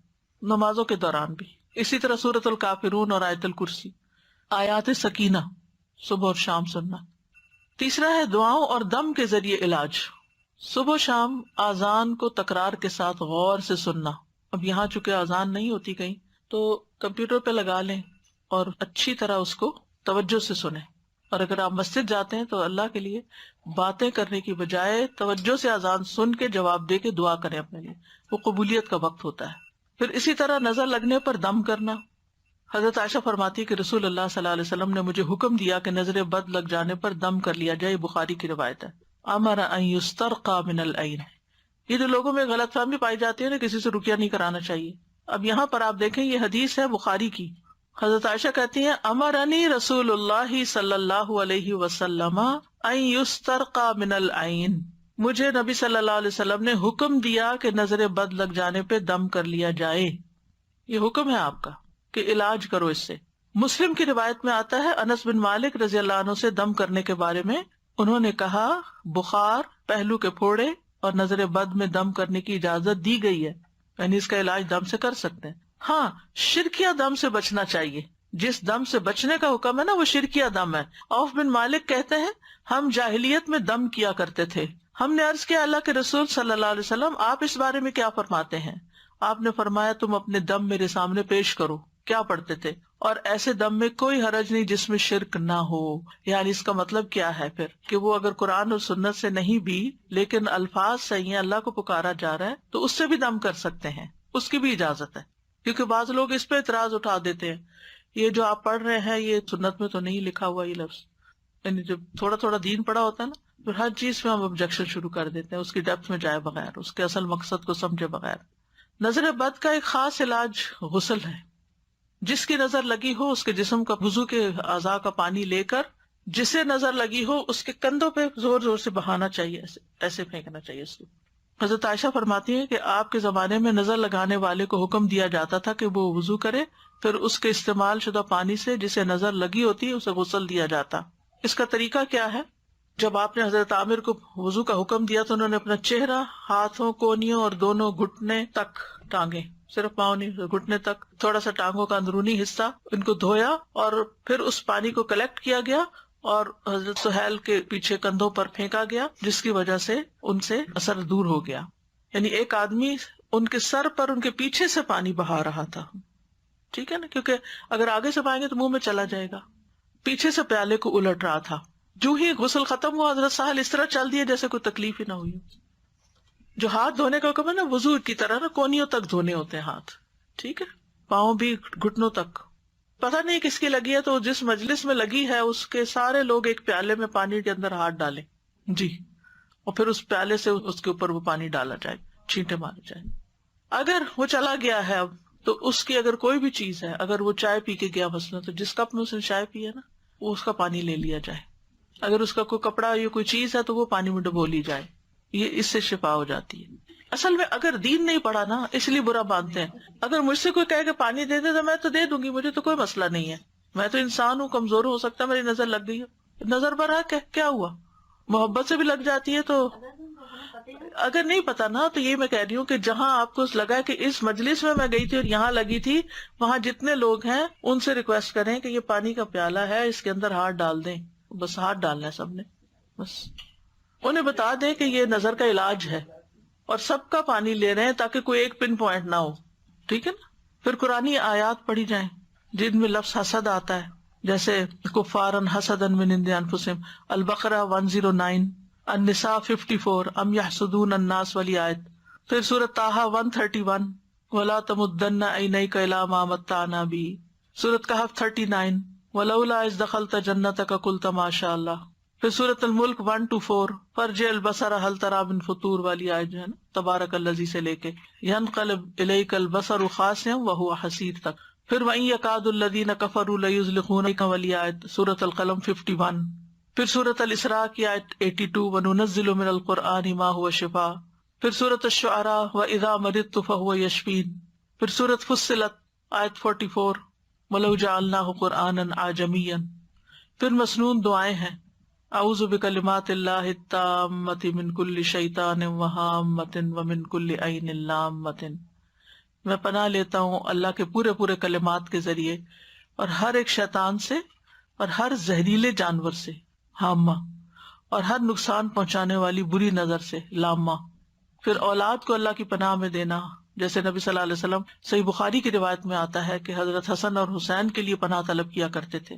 نمازوں کے دوران بھی. اسی طرح سورۃ الکافرون اور آیت الکرسی، آیات سکینہ صبح اور شام سننا. تیسرا ہے دعاؤں اور دم کے ذریعے علاج، صبح شام اذان کو تکرار کے ساتھ غور سے سننا. اب یہاں چونکہ اذان نہیں ہوتی کہیں تو کمپیوٹر پہ لگا لیں اور اچھی طرح اس کو توجہ سے سنیں. اور اگر آپ مسجد جاتے ہیں تو اللہ کے لیے باتیں کرنے کی بجائے توجہ سے اذان سن کے جواب دے کے دعا کریں اپنے لیے، وہ قبولیت کا وقت ہوتا ہے. پھر اسی طرح نظر لگنے پر دم کرنا. حضرت عائشہ فرماتی ہے کہ رسول اللہ صلی اللہ علیہ وسلم نے مجھے حکم دیا کہ نظر بد لگ جانے پر دم کر لیا جائے، بخاری کی روایت ہے. امر ان یسترقى من العین، یہ جو لوگوں میں غلط فہمی پائی جاتی ہے نا، کسی سے رقیہ نہیں کرانا چاہیے. اب یہاں پر آپ دیکھیں یہ حدیث ہے بخاری کی. حضرت عائشہ کہتی ہیں امرنی رسول اللہ صلی اللہ علیہ وسلم ان یسترقى من العین، مجھے نبی صلی اللہ علیہ وسلم نے حکم دیا کہ نظر بد لگ جانے پہ دم کر لیا جائے. یہ حکم ہے آپ کا کہ علاج کرو اس سے. مسلم کی روایت میں آتا ہے انس بن مالک رضی اللہ عنہ سے دم کرنے کے بارے میں، انہوں نے کہا بخار، پہلو کے پھوڑے اور نظر بد میں دم کرنے کی اجازت دی گئی ہے، یعنی اس کا علاج دم سے کر سکتے ہیں. ہاں، شرکیہ دم سے بچنا چاہیے. جس دم سے بچنے کا حکم ہے نا وہ شرکیہ دم ہے. عوف بن مالک کہتے ہیں ہم جاہلیت میں دم کیا کرتے تھے. ہم نے عرض کیا اللہ کے رسول صلی اللہ علیہ وسلم آپ اس بارے میں کیا فرماتے ہیں؟ آپ نے فرمایا تم اپنے دم میرے سامنے پیش کرو. کیا پڑھتے تھے؟ اور ایسے دم میں کوئی حرج نہیں جس میں شرک نہ ہو. یعنی اس کا مطلب کیا ہے پھر کہ وہ اگر قرآن اور سنت سے نہیں بھی لیکن الفاظ صحیح ہیں، اللہ کو پکارا جا رہا ہے تو اس سے بھی دم کر سکتے ہیں، اس کی بھی اجازت ہے. کیونکہ بعض لوگ اس پہ اعتراض اٹھا دیتے ہیں یہ جو آپ پڑھ رہے ہیں یہ سنت میں تو نہیں لکھا ہوا یہ لفظ. یعنی جب تھوڑا تھوڑا دین پڑا ہوتا ہے نا پھر ہر چیز میں ہم آبجیکشن شروع کر دیتے ہیں، اس کی ڈیپتھ میں جائے بغیر، اس کے اصل مقصد کو سمجھے بغیر. نظر بد کا ایک خاص علاج غسل ہے. جس کی نظر لگی ہو اس کے جسم کا وضو کے اعضاء کا پانی لے کر جسے نظر لگی ہو اس کے کندھوں پہ زور زور سے بہانا چاہیے، ایسے پھینکنا چاہیے اس کو. حضرت عائشہ فرماتی ہے کہ آپ کے زمانے میں نظر لگانے والے کو حکم دیا جاتا تھا کہ وہ وضو کرے، پھر اس کے استعمال شدہ پانی سے جسے نظر لگی ہوتی اسے غسل دیا جاتا. اس کا طریقہ کیا ہے؟ جب آپ نے حضرت عامر کو وضو کا حکم دیا تو انہوں نے اپنا چہرہ، ہاتھوں، کونیوں اور دونوں گھٹنے تک ٹانگیں، صرف پاؤں نہیں، گھٹنے تک، تھوڑا سا ٹانگوں کا اندرونی حصہ ان کو دھویا اور پھر اس پانی کو کلیکٹ کیا گیا اور حضرت سہیل کے پیچھے کندھوں پر پھینکا گیا، جس کی وجہ سے ان سے اثر دور ہو گیا. یعنی ایک آدمی ان کے سر پر ان کے پیچھے سے پانی بہا رہا تھا، ٹھیک ہے نا، کیونکہ اگر آگے سے پائیں گے تو منہ میں چلا جائے گا. پیچھے سے پیالے کو الٹ رہا تھا. جو ہی غسل ختم ہوا حضرت سہل اس طرح چل دیے جیسے کوئی تکلیف ہی نہ ہوئی. جو ہاتھ دھونے کا حکم ہے نا وضو کی طرح نا کونیوں تک دھونے ہوتے ہیں ہاتھ، ٹھیک ہے، پاؤں بھی گھٹنوں تک. پتہ نہیں کس کی لگی ہے تو جس مجلس میں لگی ہے اس کے سارے لوگ ایک پیالے میں پانی کے اندر ہاتھ ڈالیں جی، اور پھر اس پیالے سے اس کے اوپر وہ پانی ڈالا جائے، چھینٹے مارے جائیں. اگر وہ چلا گیا ہے اب تو اس کی اگر کوئی بھی چیز ہے، اگر وہ چائے پی کے گیا مثلا تو جس کپ میں اس نے چائے پی ہے نا وہ اس کا پانی لے لیا جائے. اگر اس کا کوئی کپڑا یا کوئی چیز ہے تو وہ پانی میں ڈبو لی جائے. یہ اس سے شفا ہو جاتی ہے. اصل میں اگر دین نہیں پڑھا نا اس لیے برا مانتے ہیں. اگر مجھ سے کوئی کہے کہ پانی دے دے تو میں تو دے دوں گی، مجھے تو کوئی مسئلہ نہیں ہے، میں تو انسان ہوں، کمزور ہو سکتا ہے، میری نظر لگ گئی ہے، نظر برحق ہے، کیا ہوا؟ محبت سے بھی لگ جاتی ہے. تو اگر نہیں پتا نا تو یہ میں کہہ رہی ہوں کہ جہاں آپ کو لگا کہ اس مجلس میں گئی تھی اور یہاں لگی تھی، وہاں جتنے لوگ ہیں ان سے ریکویسٹ کریں کہ یہ پانی کا پیالہ ہے، اس کے اندر ہاتھ ڈال دیں. بس ہاتھ ڈالنا ہے سب نے، بس انہیں بتا دیں کہ یہ نظر کا علاج ہے اور سب کا پانی لے رہے ہیں تاکہ کوئی ایک پن پوائنٹ نہ ہو. ٹھیک ہے نا. پھر قرآنی آیات پڑھی جائیں جن میں لفظ حسد آتا ہے، جیسے کفارن حسدن من عند انفسہم، البقرہ 109، النساء 54، ام یحسدون الناس والی آیت. پھر سورۃ طٰہٰ 131، ولا تمدن عینیک الی ما متعنا بہ. سورۃ کہف 39، ولولا اذ دخلت جنتک قلت ما شاء اللہ. پھر سورۃ الملک 1-4، فرجع البصر هل تری من فطور والی آیت جو ہے نا، تبارک الذی سے لے کے ینقلب الیک البصر خاسئا وهو حسیر تک. پھر وَإِن يَكَادُ الَّذِينَ كَفَرُوا لَيُزْلِقُونَكَ والی آیت سورۃ القلم 51. پھر سورۃ الاسراء کی آیت 82، وَنُنَزِّلُ مِنَ الْقُرْآنِ مَا هُوَ شِفَاء. پھر سورۃ الشعراء وَإِذَا مَرِضْتُ فَهُوَ يَشْفِينِ. پھر سورۃ فصلت آیت 44، وَلَوْ جَعَلْنَاهُ قُرْآنًا أَعْجَمِيًّا. پھر مسنون دعائیں ہیں، اعوذ بکلمات اللہ التامۃ من کل شیطان وہامۃ ومن کل عین لامۃ. میں پناہ لیتا ہوں اللہ کے پورے پورے کلمات کے ذریعے اور ہر ایک شیطان سے اور ہر زہریلے جانور سے، ہامہ، اور ہر نقصان پہنچانے والی بری نظر سے، لامہ. پھر اولاد کو اللہ کی پناہ میں دینا، جیسے نبی صلی اللہ علیہ وسلم صحیح بخاری کی روایت میں آتا ہے کہ حضرت حسن اور حسین کے لیے پناہ طلب کیا کرتے تھے،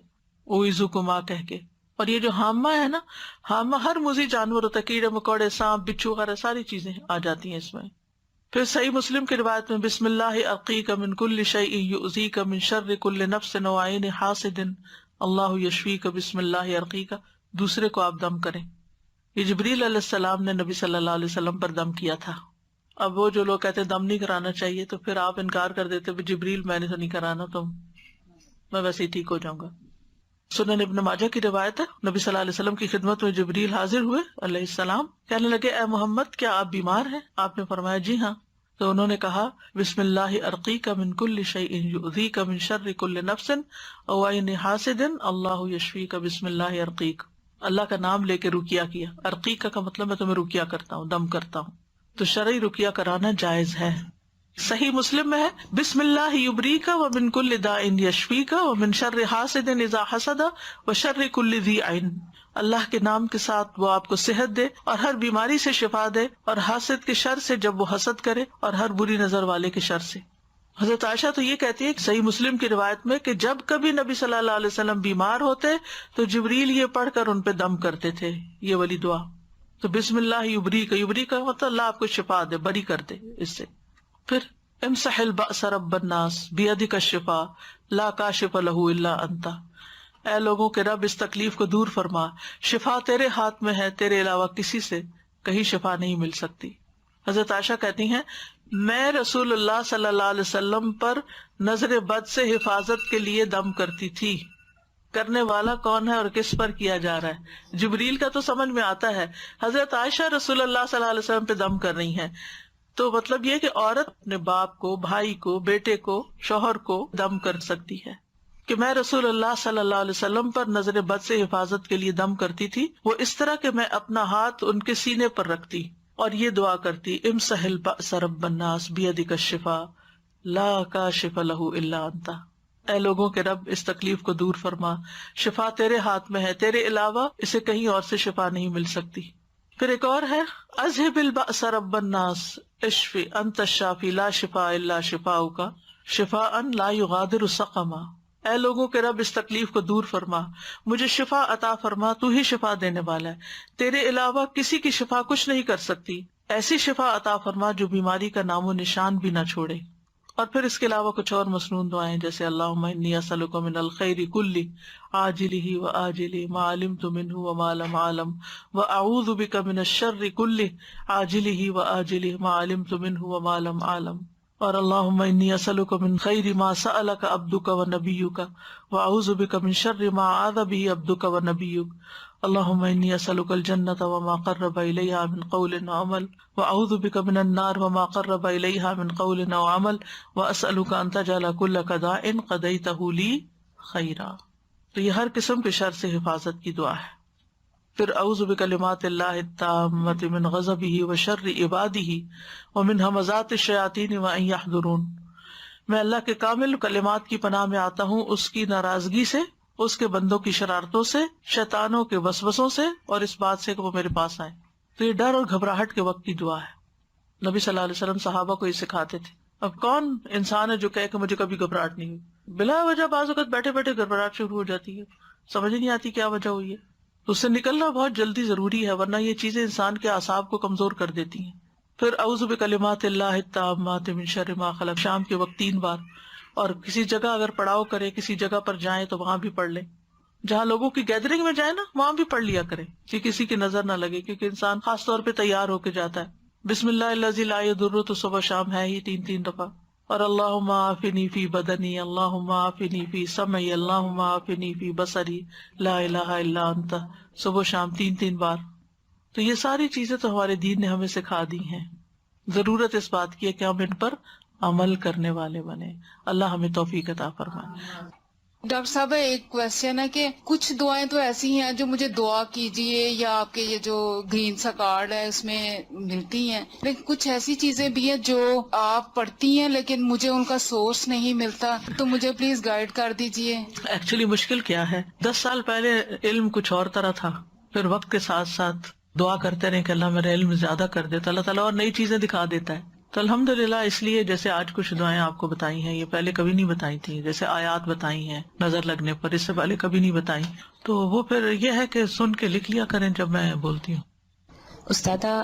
اعوذکما کہہ کے. اور یہ جو ہامہ ہے نا، ہامہ ہر موذی جانور ہوتا ہے، کیڑے مکوڑے، سانپ، بچھو وغیرہ ساری چیزیں آ جاتی ہیں اس میں. پھر صحیح مسلم کی روایت میں بسم اللہ ارقیک من کل شیء یؤذیک من شر کل نفس وعین حاسد اللہ یشفیک بسم اللہ ارقیک. دوسرے کو آپ دم کریں. یہ جبریل علیہ السلام نے نبی صلی اللہ علیہ وسلم پر دم کیا تھا. اب وہ جو لوگ کہتے ہیں دم نہیں کرانا چاہیے، تو پھر آپ انکار کر دیتے جبریل میں نے تو نہیں کرانا، تو میں ویسے ہی ٹھیک ہو جاؤں گا. سنن ابن ماجہ کی روایت ہے، نبی صلی اللہ علیہ وسلم کی خدمت میں جبریل حاضر ہوئے علیہ السلام، کہنے لگے اے محمد کیا آپ بیمار ہیں؟ آپ نے فرمایا جی ہاں. تو انہوں نے کہا بسم اللہ ارقیک من کل شیء یؤذیک من شر کل نفس وعین حاسد اللہ یشفیک بسم اللہ ارقیک. اللہ کا نام لے کے رقیہ کیا. ارقیک کا مطلب میں تمہیں رقیہ کرتا ہوں، دم کرتا ہوں. تو شرعی رقیہ کرانا جائز ہے. صحیح مسلم میں ہے بسم اللہ یبریک ومن کل داء یشفیک ومن شر حاسد اذا حسد وشر کل ذی عین. اللہ کے نام کے ساتھ وہ آپ کو صحت دے اور ہر بیماری سے شفا دے، اور حاسد کے شر سے جب وہ حسد کرے، اور ہر بری نظر والے کے شر سے. حضرت عائشہ تو یہ کہتی ہے کہ صحیح مسلم کی روایت میں کہ جب کبھی نبی صلی اللہ علیہ وسلم بیمار ہوتے تو جبریل یہ پڑھ کر ان پہ دم کرتے تھے، یہ والی دعا. تو بسم اللہ یبریک، یبریک کا مطلب اللہ آپ کو شفا دے، بری کر دے اس سے. پھر امسح البأس رب الناس بیدک الشفاء لا کاشف لہ الا انت. اے لوگوں کے رب اس تکلیف کو دور فرما، شفا تیرے ہاتھ میں ہے، تیرے علاوہ کسی سے کہیں شفا نہیں مل سکتی. حضرت عائشہ کہتی ہیں میں رسول اللہ صلی اللہ علیہ وسلم پر نظر بد سے حفاظت کے لیے دم کرتی تھی. کرنے والا کون ہے اور کس پر کیا جا رہا ہے؟ جبریل کا تو سمجھ میں آتا ہے. حضرت عائشہ رسول اللہ صلی اللہ علیہ وسلم پہ دم کر رہی ہیں، تو مطلب یہ کہ عورت اپنے باپ کو، بھائی کو، بیٹے کو، شوہر کو دم کر سکتی ہے کہ میں رسول اللہ صلی اللہ علیہ وسلم پر نظر بد سے حفاظت کے لیے دم کرتی تھی. وہ اس طرح کہ میں اپنا ہاتھ ان کے سینے پر رکھتی اور یہ دعا کرتی امسح البأس رب الناس بیدک الشفاء لا کاشف لہ الا انت. اے لوگوں کے رب اس تکلیف کو دور فرما، شفا تیرے ہاتھ میں ہے، تیرے علاوہ اسے کہیں اور سے شفا نہیں مل سکتی. پھر ایک اور ہے اذهب البأس رب الناس اشف انت الشافی لا شفاء الا شفاؤک شفاء لا یغادر سقما. اے لوگوں کے رب اس تکلیف کو دور فرما، مجھے شفا عطا فرما، تو ہی شفا دینے والا ہے، تیرے علاوہ کسی کی شفا کچھ نہیں کر سکتی. ایسی شفا عطا فرما جو بیماری کا نام و نشان بھی نہ چھوڑے. اور پھر اس کے علاوہ کچھ اور مسنون دعائیں جیسے اللہم انی اسألک من الخیر کلہ عاجلہ وآجلہ ما علمت منہ وما لم اعلم واعوذ بک من الشر کلہ عاجلہ وآجلہ ما علمت منہ وما لم اعلم. اور اللہم انی اسألک من خیر ما سألک عبدک ونبیک واعوذ بک من شر ما عاذ بہ عبدک ونبیک. اللہم انی اسألک الجنۃ وما قرب الیہا من قول وعمل واعوذ بک من النار وما قرب الیہا من قول وعمل واسألک ان تجعل کل قضاء قضیتہ لی خیرا. تو یہ ہر قسم کے شر سے حفاظت کی دعا ہے. پھر اعوذ بکلمات اللہ التامۃ من غضبہ وشر عبادہ ومن ہمزات الشیاطین وان یحضرون. میں اللہ کے کامل کلمات کی پناہ میں آتا ہوں اس کی ناراضگی سے اس کے بندوں کی شرارتوں سے، شیطانوں کے وسوسوں سے، اور اس بات سے کہ وہ میرے پاس آئے. تو یہ ڈر اور گھبراہٹ کے وقت کی دعا ہے. نبی صلی اللہ علیہ وسلم صحابہ کو یہ سکھاتے تھے. اب کون انسان ہے جو کہے کہ مجھے کبھی گھبراہٹ نہیں ہوئی؟ بلا وجہ بعض اوقات بیٹھے بیٹھے گھبراہٹ شروع ہو جاتی ہے، سمجھ نہیں آتی کیا وجہ ہوئی ہے. تو اس سے نکلنا بہت جلدی ضروری ہے، ورنہ یہ چیزیں انسان کے اعصاب کو کمزور کر دیتی ہیں. پھر اعوذ بکلمات اللہ التامات من شر ما خلق شام کے وقت 3 بار. اور کسی جگہ اگر پڑاؤ کرے، کسی جگہ پر جائیں تو وہاں بھی پڑھ لیں. جہاں لوگوں کی گیدرنگ میں جائیں نا، وہاں بھی پڑھ لیا کریں کہ کسی کی نظر نہ لگے، کیونکہ انسان خاص طور پہ تیار ہو کے جاتا ہے. بسم اللہ الذی لا یضر تو صبح شام ہے ہی 3 دفعہ. اور اللہم عافنی فی بدنی، اللہم عافنی فی سمعی، اللہم عافنی فی بصری، لا الہ الا انت، صبح شام 3 بار. تو یہ ساری چیزیں تو ہمارے دین نے ہمیں سکھا دی ہیں. ضرورت اس بات کی ہے کہ ہم ان پر عمل کرنے والے بنے. اللہ ہمیں توفیق عطا فرمائے. ڈاکٹر صاحب ایک کوشچن ہے کہ کچھ دعائیں تو ایسی ہیں جو مجھے دعا کیجیے یا آپ کے یہ جو گرین سا کارڈ ہے اس میں ملتی ہیں، لیکن کچھ ایسی چیزیں بھی ہیں جو آپ پڑھتی ہیں لیکن مجھے ان کا سورس نہیں ملتا، تو مجھے پلیز گائیڈ کر دیجیے. ایکچولی مشکل کیا ہے، 10 سال پہلے علم کچھ اور طرح تھا، پھر وقت کے ساتھ ساتھ دعا کرتے رہے کہ اللہ میرا علم زیادہ کر دیتا، اللہ تعالیٰ اور نئی چیزیں دکھا دیتا ہے. تو الحمدللہ اس لیے جیسے آج کچھ دعائیں آپ کو بتائی ہیں، یہ پہلے کبھی نہیں بتائی تھی. جیسے آیات بتائی ہیں نظر لگنے پر، اس سے پہلے کبھی نہیں بتائی. تو وہ پھر یہ ہے کہ سن کے لکھ لیا کریں جب میں بولتی ہوں. استاذہ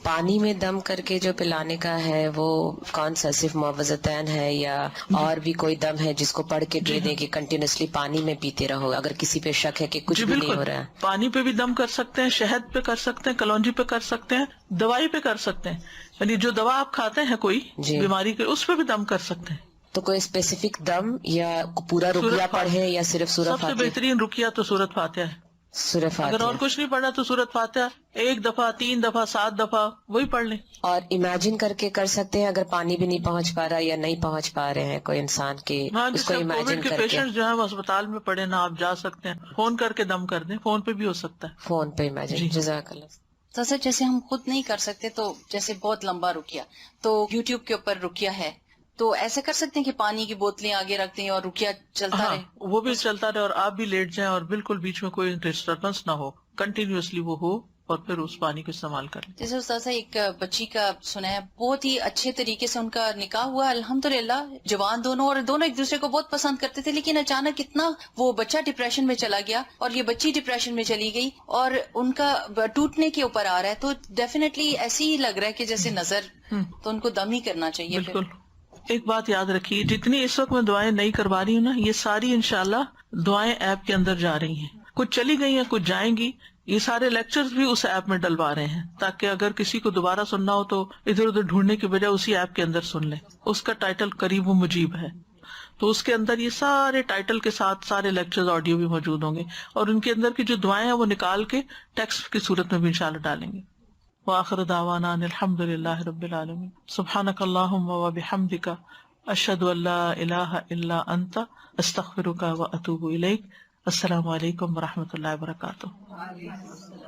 پانی میں دم کر کے جو پلانے کا ہے وہ کون سا، صرف معوذتین ہے یا اور بھی کوئی دم ہے جس کو پڑھ کے دے دیں کہ کنٹینیوسلی پانی میں پیتے رہو اگر کسی پہ شک ہے کہ کچھ بھی نہیں ہو رہا ہے؟ پانی پہ بھی دم کر سکتے ہیں، شہد پہ کر سکتے ہیں، کلونجی پہ کر سکتے ہیں، دوائی پہ کر سکتے ہیں. یعنی جو دوا آپ کھاتے ہیں کوئی بیماری کے، اس پہ بھی دم کر سکتے ہیں. تو کوئی اسپیسیفک دم یا پورا رقیہ پڑھے یا صرف سورۃ فاتحہ؟ سب سے بہترین رقیہ تو سورۃ فاتحہ ہے. سورۃ فاتحہ. اگر اور کچھ نہیں پڑھنا تو سورۃ فاتحہ 1 دفعہ 3 دفعہ 7 دفعہ وہی پڑھ لیں. اور امیجن کر کے کر سکتے ہیں اگر پانی بھی نہیں پہنچ پا رہا یا نہیں پہنچ پا رہے ہیں کوئی انسان کے، اس کو امیجن کر کے. پیشنٹ جو ہے وہ اسپتال میں پڑے نا، آپ جا سکتے ہیں فون کر کے دم کر دیں، فون پہ بھی ہو سکتا ہے. فون پہ امیجن. جزاک اللہ. تو سر جیسے ہم خود نہیں کر سکتے تو جیسے بہت لمبا رکیہ تو یوٹیوب کے اوپر رکیہ ہے، تو ایسے کر سکتے ہیں کہ پانی کی بوتلیں آگے رکھتے ہیں اور رکیہ چلتا رہے؟ وہ بھی چلتا رہے اور آپ بھی لیٹ جائیں اور بالکل بیچ میں کوئی ڈسٹربنس نہ ہو، کنٹینیوسلی وہ ہو اور پھر اس پانی کو استعمال کر لیں. جیسے استاذہ ایک بچی کا سنا ہے، بہت ہی اچھے طریقے سے ان کا نکاح ہوا الحمدللہ، جوان دونوں، اور دونوں ایک دوسرے کو بہت پسند کرتے تھے، لیکن اچانک اتنا وہ بچہ ڈپریشن میں چلا گیا اور یہ بچی ڈپریشن میں چلی گئی اور ان کا ٹوٹنے کے اوپر آ رہا ہے. تو ڈیفینیٹلی ایسے ہی لگ رہا ہے کہ جیسے نظر، تو ان کو دم ہی کرنا چاہیے. بالکل. ایک بات یاد رکھیے، جتنی اس وقت میں دعائیں نہیں کروا رہی ہوں نا، یہ ساری انشاءاللہ دعائیں ایپ کے اندر جا رہی ہیں. کچھ چلی گئی ہیں، کچھ جائیں گی. یہ سارے لیکچرز بھی اس ایپ میں ڈلوا رہے ہیں تاکہ اگر کسی کو دوبارہ سننا ہو تو ادھر ادھر ڈھونڈنے کی بجائے اسی ایپ کے اندر سن لیں. اس کا ٹائٹل قریب و مجیب ہے، تو اس کے اندر یہ سارے ٹائٹل کے ساتھ سارے لیکچرز آڈیو بھی موجود ہوں گے، اور ان کے اندر کی جو دعائیں ہیں وہ نکال کے ٹیکسٹ کی صورت میں بھی انشاءاللہ ڈالیں گے. وآخر دعوانا ان الحمد للہ رب العالمین. سبحانک اللہم وبحمدک، اشہد ان لا الہ الا انت، استغفرک واتوب الیک. السلام علیکم ورحمۃ اللہ وبرکاتہ.